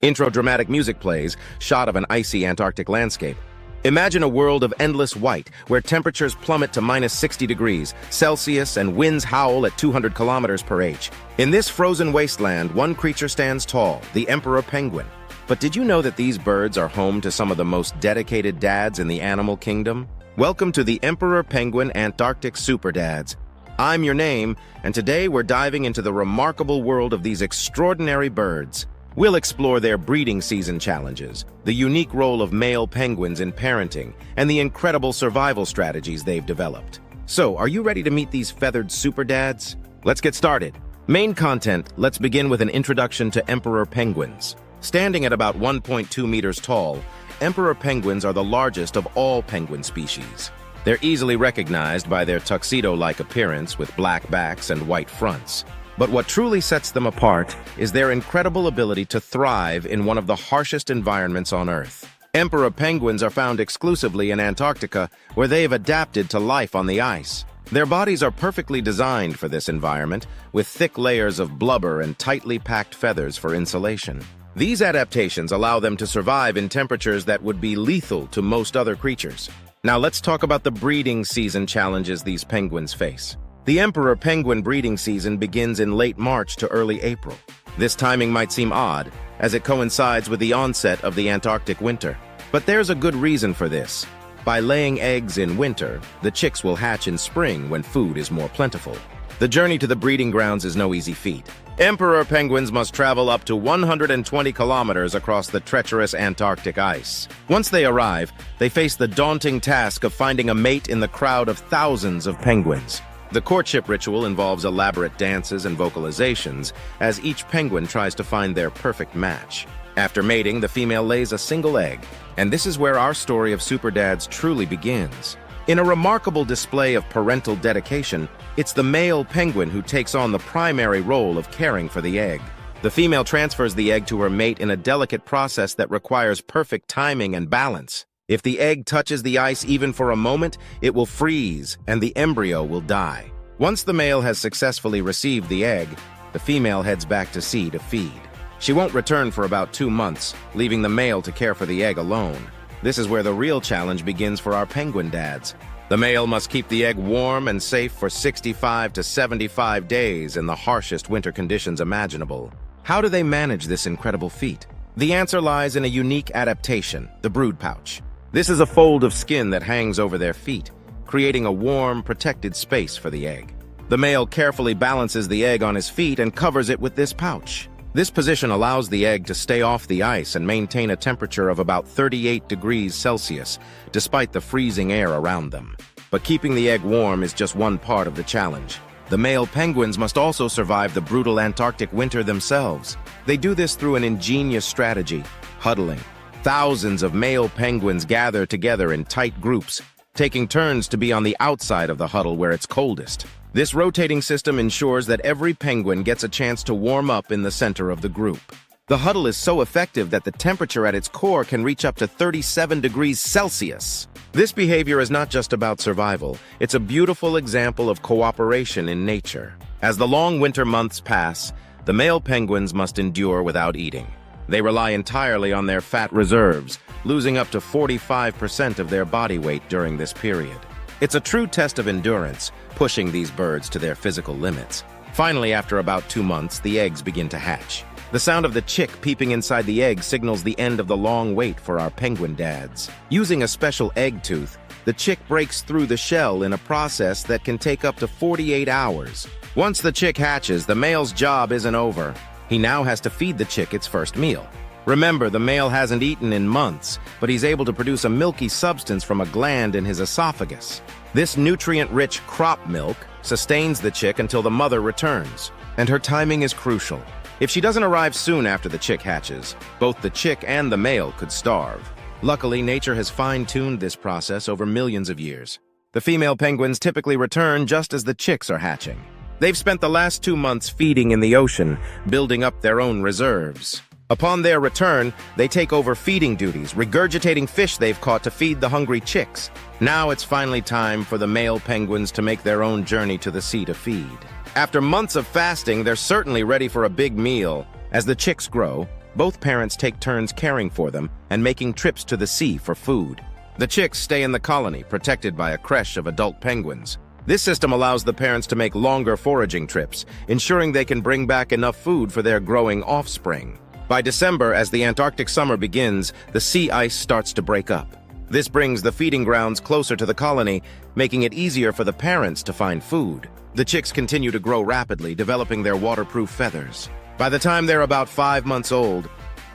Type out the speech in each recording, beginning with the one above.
Intro dramatic music plays, shot of an icy Antarctic landscape. Imagine a world of endless white, where temperatures plummet to minus 60 degrees Celsius and winds howl at 200 kilometers per h. In this frozen wasteland, one creature stands tall, the emperor penguin. But did you know that these birds are home to some of the most dedicated dads in the animal kingdom? Welcome to the Emperor Penguin Antarctic Super Dads. I'm your name, and today we're diving into the remarkable world of these extraordinary birds. We'll explore their breeding season challenges, the unique role of male penguins in parenting, and the incredible survival strategies they've developed. So, are you ready to meet these feathered super dads? Let's get started. Main content, let's begin with an introduction to emperor penguins. Standing at about 1.2 meters tall, emperor penguins are the largest of all penguin species. They're easily recognized by their tuxedo-like appearance with black backs and white fronts. But what truly sets them apart is their incredible ability to thrive in one of the harshest environments on Earth. Emperor penguins are found exclusively in Antarctica, where they've adapted to life on the ice. Their bodies are perfectly designed for this environment, with thick layers of blubber and tightly packed feathers for insulation. These adaptations allow them to survive in temperatures that would be lethal to most other creatures. Now let's talk about the breeding season challenges these penguins face. The emperor penguin breeding season begins in late March to early April. This timing might seem odd, as it coincides with the onset of the Antarctic winter. But there's a good reason for this. By laying eggs in winter, the chicks will hatch in spring when food is more plentiful. The journey to the breeding grounds is no easy feat. Emperor penguins must travel up to 120 kilometers across the treacherous Antarctic ice. Once they arrive, they face the daunting task of finding a mate in the crowd of thousands of penguins. The courtship ritual involves elaborate dances and vocalizations, as each penguin tries to find their perfect match. After mating, the female lays a single egg, and this is where our story of super dads truly begins. In a remarkable display of parental dedication, it's the male penguin who takes on the primary role of caring for the egg. The female transfers the egg to her mate in a delicate process that requires perfect timing and balance. If the egg touches the ice even for a moment, it will freeze and the embryo will die. Once the male has successfully received the egg, the female heads back to sea to feed. She won't return for about 2 months, leaving the male to care for the egg alone. This is where the real challenge begins for our penguin dads. The male must keep the egg warm and safe for 65 to 75 days in the harshest winter conditions imaginable. How do they manage this incredible feat? The answer lies in a unique adaptation, the brood pouch. This is a fold of skin that hangs over their feet, creating a warm, protected space for the egg. The male carefully balances the egg on his feet and covers it with this pouch. This position allows the egg to stay off the ice and maintain a temperature of about 38 degrees Celsius, despite the freezing air around them. But keeping the egg warm is just one part of the challenge. The male penguins must also survive the brutal Antarctic winter themselves. They do this through an ingenious strategy, huddling. Thousands of male penguins gather together in tight groups, taking turns to be on the outside of the huddle where it's coldest. This rotating system ensures that every penguin gets a chance to warm up in the center of the group. The huddle is so effective that the temperature at its core can reach up to 37 degrees Celsius. This behavior is not just about survival, it's a beautiful example of cooperation in nature. As the long winter months pass, the male penguins must endure without eating. They rely entirely on their fat reserves, losing up to 45% of their body weight during this period. It's a true test of endurance, pushing these birds to their physical limits. Finally, after about 2 months, the eggs begin to hatch. The sound of the chick peeping inside the egg signals the end of the long wait for our penguin dads. Using a special egg tooth, the chick breaks through the shell in a process that can take up to 48 hours. Once the chick hatches, the male's job isn't over. He now has to feed the chick its first meal. Remember, the male hasn't eaten in months, but he's able to produce a milky substance from a gland in his esophagus. This nutrient-rich crop milk sustains the chick until the mother returns, and her timing is crucial. If she doesn't arrive soon after the chick hatches, both the chick and the male could starve. Luckily, nature has fine-tuned this process over millions of years. The female penguins typically return just as the chicks are hatching. They've spent the last 2 months feeding in the ocean, building up their own reserves. Upon their return, they take over feeding duties, regurgitating fish they've caught to feed the hungry chicks. Now it's finally time for the male penguins to make their own journey to the sea to feed. After months of fasting, they're certainly ready for a big meal. As the chicks grow, Both parents take turns caring for them and making trips to the sea for food. The chicks stay in the colony, protected by a creche of adult penguins. This system allows the parents to make longer foraging trips, ensuring they can bring back enough food for their growing offspring. By December, as the Antarctic summer begins, the sea ice starts to break up. This brings the feeding grounds closer to the colony, making it easier for the parents to find food. The chicks continue to grow rapidly, developing their waterproof feathers. By the time they're about 5 months old,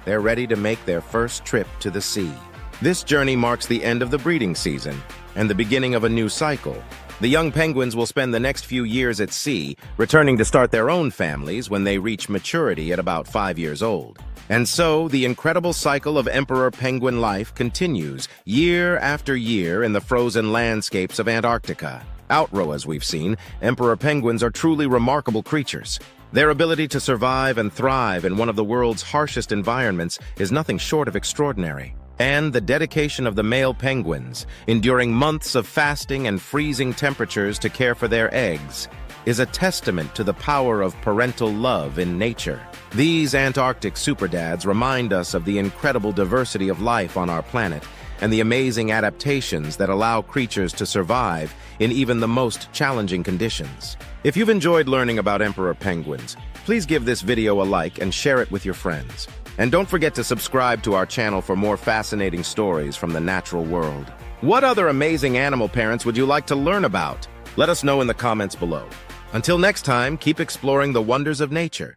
they're ready to make their first trip to the sea. This journey marks the end of the breeding season and the beginning of a new cycle. The young penguins will spend the next few years at sea, returning to start their own families when they reach maturity at about 5 years old. And so, the incredible cycle of emperor penguin life continues year after year in the frozen landscapes of Antarctica. Outrow, as we've seen, emperor penguins are truly remarkable creatures. Their ability to survive and thrive in one of the world's harshest environments is nothing short of extraordinary. And the dedication of the male penguins, enduring months of fasting and freezing temperatures to care for their eggs, is a testament to the power of parental love in nature. These Antarctic superdads remind us of the incredible diversity of life on our planet and the amazing adaptations that allow creatures to survive in even the most challenging conditions. If you've enjoyed learning about emperor penguins, please give this video a like and share it with your friends. And don't forget to subscribe to our channel for more fascinating stories from the natural world. What other amazing animal parents would you like to learn about? Let us know in the comments below. Until next time, keep exploring the wonders of nature.